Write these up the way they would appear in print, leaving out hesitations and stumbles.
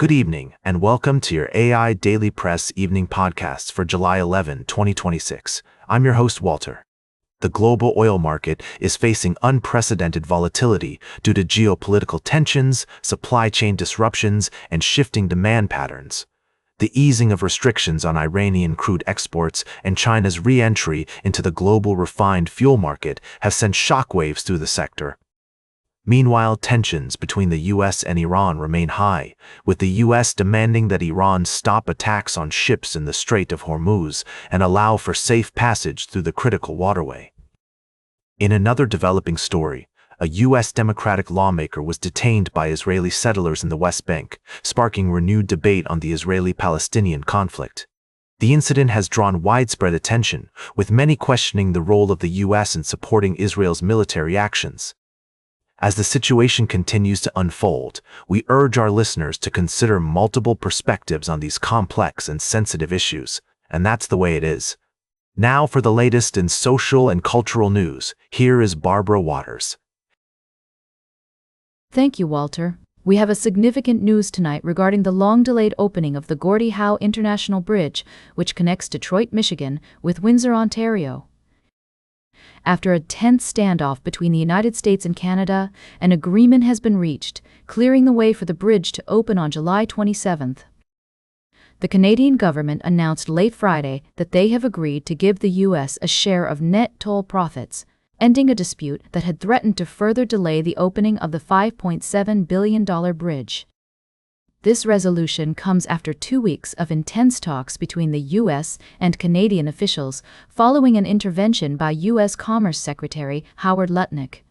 Good evening, and welcome to your AI Daily Press evening podcasts for July 11, 2026. I'm your host, Walter. The global oil market is facing unprecedented volatility due to geopolitical tensions, supply chain disruptions, and shifting demand patterns. The easing of restrictions on Iranian crude exports and China's re-entry into the global refined fuel market have sent shockwaves through the sector. Meanwhile, tensions between the U.S. and Iran remain high, with the U.S. demanding that Iran stop attacks on ships in the Strait of Hormuz and allow for safe passage through the critical waterway. In another developing story, a U.S. Democratic lawmaker was detained by Israeli settlers in the West Bank, sparking renewed debate on the Israeli-Palestinian conflict. The incident has drawn widespread attention, with many questioning the role of the U.S. in supporting Israel's military actions. As the situation continues to unfold, we urge our listeners to consider multiple perspectives on these complex and sensitive issues, and that's the way it is. Now for the latest in social and cultural news, here is Barbara Waters. Thank you, Walter. We have a significant news tonight regarding the long-delayed opening of the Gordie Howe International Bridge, which connects Detroit, Michigan, with Windsor, Ontario. After a tense standoff between the United States and Canada, an agreement has been reached, clearing the way for the bridge to open on July 27th. The Canadian government announced late Friday that they have agreed to give the U.S. a share of net toll profits, ending a dispute that had threatened to further delay the opening of the $5.7 billion bridge. This resolution comes after 2 weeks of intense talks between the U.S. and Canadian officials following an intervention by U.S. Commerce Secretary Howard Lutnick.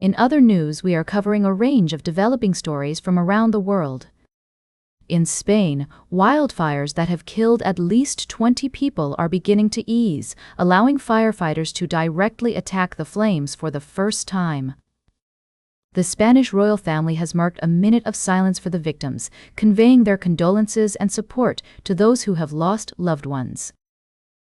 In other news, we are covering a range of developing stories from around the world. In Spain, wildfires that have killed at least 20 people are beginning to ease, allowing firefighters to directly attack the flames for the first time. The Spanish royal family has marked a minute of silence for the victims, conveying their condolences and support to those who have lost loved ones.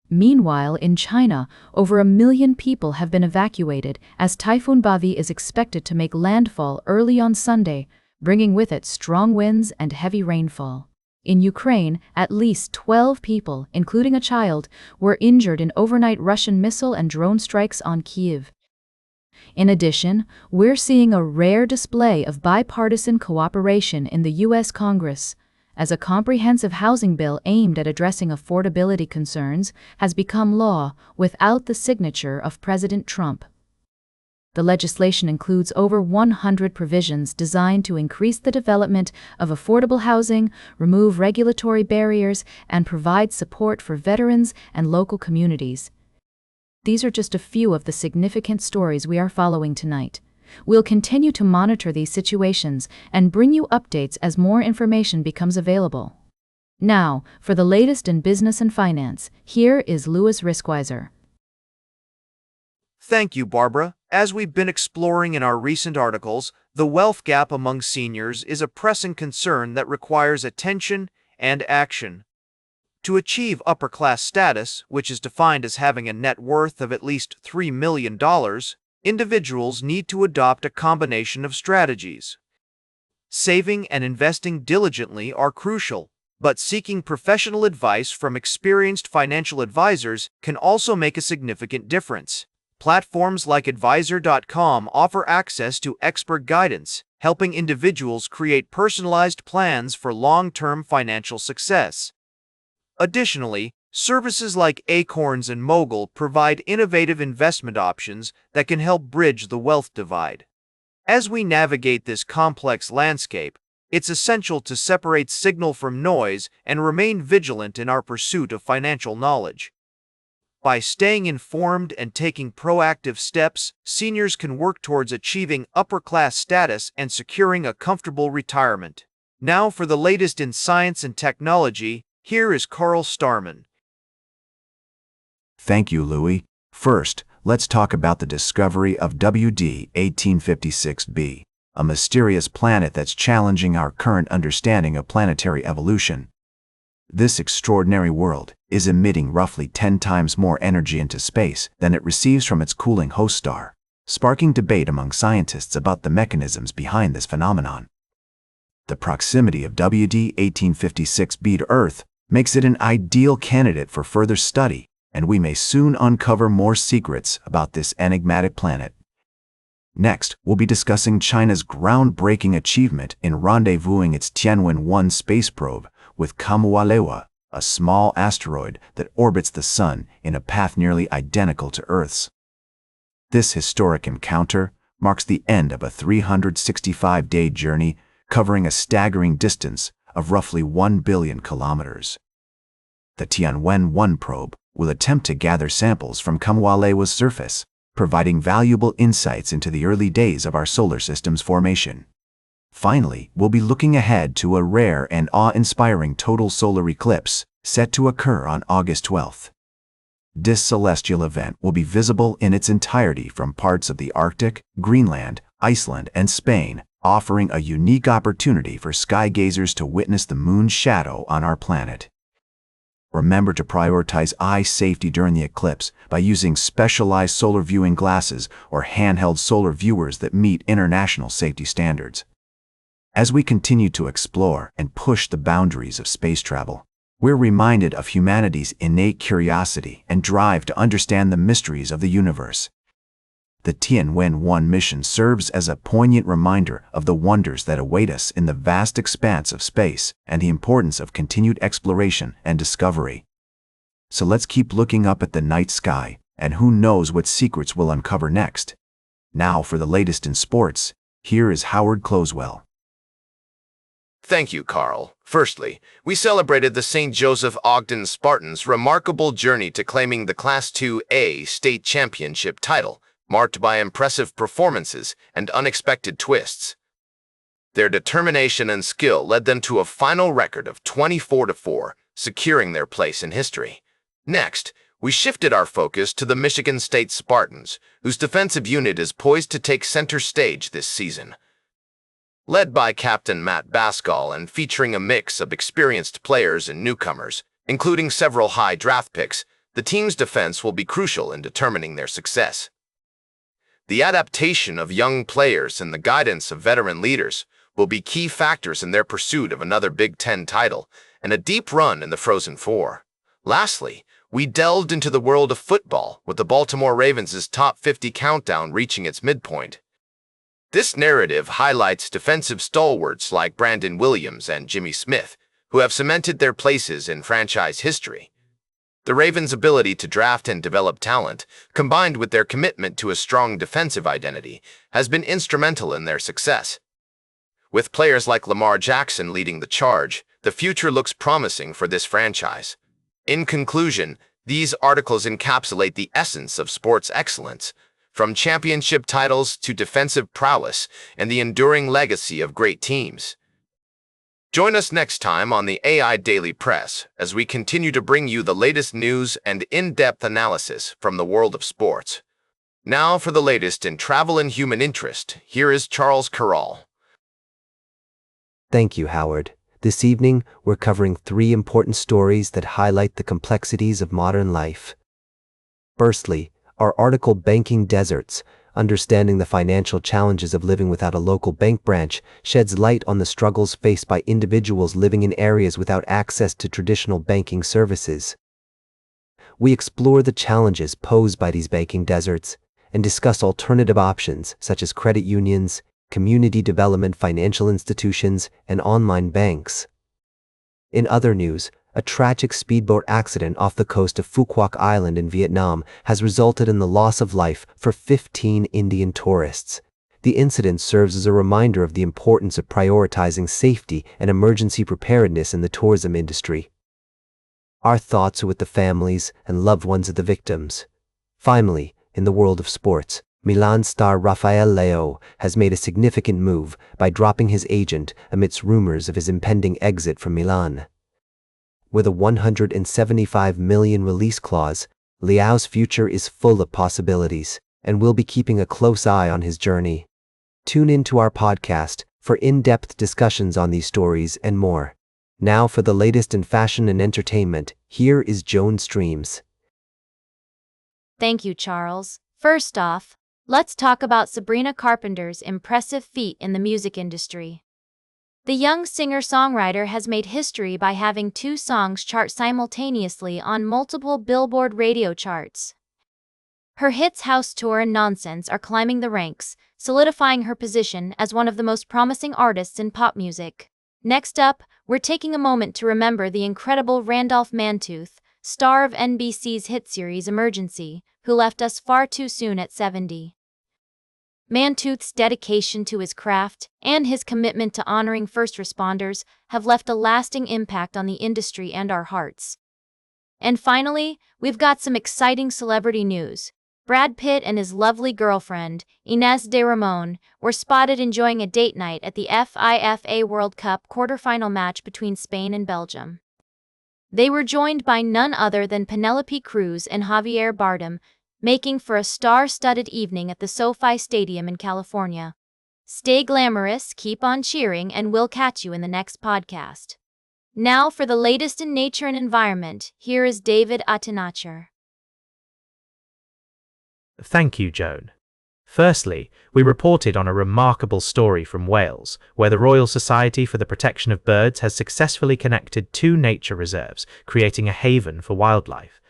Meanwhile, in China, over 1 million people have been evacuated as Typhoon Bavi is expected to make landfall early on Sunday, bringing with it strong winds and heavy rainfall. In Ukraine, at least 12 people, including a child, were injured in overnight Russian missile and drone strikes on Kyiv. In addition, we're seeing a rare display of bipartisan cooperation in the U.S. Congress, as a comprehensive housing bill aimed at addressing affordability concerns has become law without the signature of President Trump. The legislation includes over 100 provisions designed to increase the development of affordable housing, remove regulatory barriers, and provide support for veterans and local communities. These are just a few of the significant stories we are following tonight. We'll continue to monitor these situations and bring you updates as more information becomes available. Now, for the latest in business and finance, here is Louis Riskweiser. Thank you, Barbara. As we've been exploring in our recent articles, the wealth gap among seniors is a pressing concern that requires attention and action. To achieve upper-class status, which is defined as having a net worth of at least $3 million, individuals need to adopt a combination of strategies. Saving and investing diligently are crucial, but seeking professional advice from experienced financial advisors can also make a significant difference. Platforms like Advisor.com offer access to expert guidance, helping individuals create personalized plans for long-term financial success. Additionally, services like Acorns and Mogul provide innovative investment options that can help bridge the wealth divide. As we navigate this complex landscape, it's essential to separate signal from noise and remain vigilant in our pursuit of financial knowledge. By staying informed and taking proactive steps, seniors can work towards achieving upper-class status and securing a comfortable retirement. Now for the latest in science and technology, here is Carl Starman. Thank you, Louis. First, let's talk about the discovery of WD 1856b, a mysterious planet that's challenging our current understanding of planetary evolution. This extraordinary world is emitting roughly 10 times more energy into space than it receives from its cooling host star, sparking debate among scientists about the mechanisms behind this phenomenon. The proximity of WD 1856b to Earth makes it an ideal candidate for further study, and we may soon uncover more secrets about this enigmatic planet. Next, we'll be discussing China's groundbreaking achievement in rendezvousing its Tianwen-1 space probe with Kamualewa, a small asteroid that orbits the Sun in a path nearly identical to Earth's. This historic encounter marks the end of a 365-day journey covering a staggering distance of roughly 1 billion kilometers. The Tianwen-1 probe will attempt to gather samples from Kamualewa's surface, providing valuable insights into the early days of our solar system's formation. Finally, we'll be looking ahead to a rare and awe-inspiring total solar eclipse set to occur on August 12th. This celestial event will be visible in its entirety from parts of the Arctic, Greenland, Iceland, and Spain, offering a unique opportunity for sky gazers to witness the moon's shadow on our planet. Remember to prioritize eye safety during the eclipse by using specialized solar viewing glasses or handheld solar viewers that meet international safety standards. As we continue to explore and push the boundaries of space travel, we're reminded of humanity's innate curiosity and drive to understand the mysteries of the universe. The Tianwen-1 mission serves as a poignant reminder of the wonders that await us in the vast expanse of space and the importance of continued exploration and discovery. So let's keep looking up at the night sky, and who knows what secrets we'll uncover next. Now for the latest in sports, here is Howard Closewell. Thank you, Carl. Firstly, we celebrated the St. Joseph Ogden Spartans' remarkable journey to claiming the Class 2A state championship title, marked by impressive performances and unexpected twists. Their determination and skill led them to a final record of 24-4, securing their place in history. Next, we shifted our focus to the Michigan State Spartans, whose defensive unit is poised to take center stage this season. Led by Captain Matt Baskal and featuring a mix of experienced players and newcomers, including several high draft picks, the team's defense will be crucial in determining their success. The adaptation of young players and the guidance of veteran leaders will be key factors in their pursuit of another Big Ten title and a deep run in the Frozen Four. Lastly, we delved into the world of football with the Baltimore Ravens' top 50 countdown reaching its midpoint. This narrative highlights defensive stalwarts like Brandon Williams and Jimmy Smith, who have cemented their places in franchise history. The Ravens' ability to draft and develop talent, combined with their commitment to a strong defensive identity, has been instrumental in their success. With players like Lamar Jackson leading the charge, the future looks promising for this franchise. In conclusion, these articles encapsulate the essence of sports excellence, from championship titles to defensive prowess and the enduring legacy of great teams. Join us next time on the AI Daily Press as we continue to bring you the latest news and in-depth analysis from the world of sports. Now for the latest in travel and human interest, here is Charles Corral. Thank you, Howard. This evening, we're covering 3 important stories that highlight the complexities of modern life. Firstly, our article Banking Deserts, Understanding the Financial Challenges of Living Without a Local Bank Branch, sheds light on the struggles faced by individuals living in areas without access to traditional banking services. We explore the challenges posed by these banking deserts and discuss alternative options such as credit unions, community development financial institutions, and online banks. In other news, a tragic speedboat accident off the coast of Phu Quoc Island in Vietnam has resulted in the loss of life for 15 Indian tourists. The incident serves as a reminder of the importance of prioritizing safety and emergency preparedness in the tourism industry. Our thoughts are with the families and loved ones of the victims. Finally, in the world of sports, Milan star Rafael Leao has made a significant move by dropping his agent amidst rumors of his impending exit from Milan. With a $175 million release clause, Leao's future is full of possibilities, and we'll be keeping a close eye on his journey. Tune in to our podcast for in-depth discussions on these stories and more. Now for the latest in fashion and entertainment, here is Joan Streams. Thank you, Charles. First off, let's talk about Sabrina Carpenter's impressive feat in the music industry. The young singer-songwriter has made history by having two songs chart simultaneously on multiple Billboard radio charts. Her hits House Tour and Nonsense are climbing the ranks, solidifying her position as one of the most promising artists in pop music. Next up, we're taking a moment to remember the incredible Randolph Mantooth, star of NBC's hit series Emergency, who left us far too soon at 70. Mantooth's dedication to his craft and his commitment to honoring first responders have left a lasting impact on the industry and our hearts. And finally, we've got some exciting celebrity news. Brad Pitt and his lovely girlfriend, Inez de Ramon, were spotted enjoying a date night at the FIFA World Cup quarterfinal match between Spain and Belgium. They were joined by none other than Penelope Cruz and Javier Bardem, making for a star-studded evening at the SoFi Stadium in California. Stay glamorous, keep on cheering, and we'll catch you in the next podcast. Now for the latest in nature and environment, here is David Attenacher. Thank you, Joan. Firstly, we reported on a remarkable story from Wales, where the Royal Society for the Protection of Birds has successfully connected two nature reserves, creating a haven for wildlife.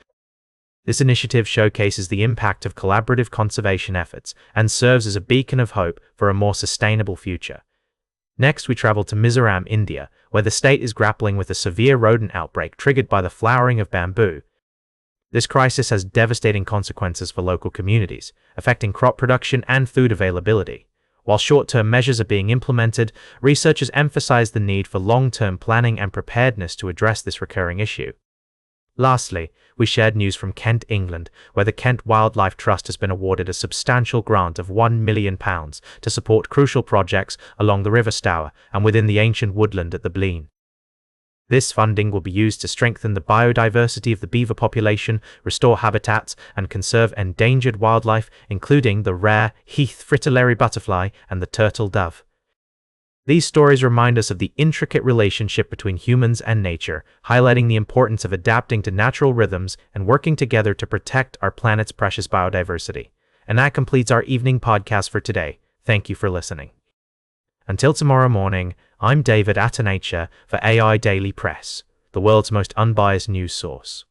This initiative showcases the impact of collaborative conservation efforts and serves as a beacon of hope for a more sustainable future. Next, we travel to Mizoram, India, where the state is grappling with a severe rodent outbreak triggered by the flowering of bamboo. This crisis has devastating consequences for local communities, affecting crop production and food availability. While short-term measures are being implemented, researchers emphasize the need for long-term planning and preparedness to address this recurring issue. Lastly, we shared news from Kent, England, where the Kent Wildlife Trust has been awarded a substantial grant of £1 million to support crucial projects along the River Stour and within the ancient woodland at the Blean. This funding will be used to strengthen the biodiversity of the beaver population, restore habitats, and conserve endangered wildlife, including the rare heath fritillary butterfly and the turtle dove. These stories remind us of the intricate relationship between humans and nature, highlighting the importance of adapting to natural rhythms and working together to protect our planet's precious biodiversity. And that completes our evening podcast for today. Thank you for listening. Until tomorrow morning, I'm David Attenacher for AI Daily Press, the world's most unbiased news source.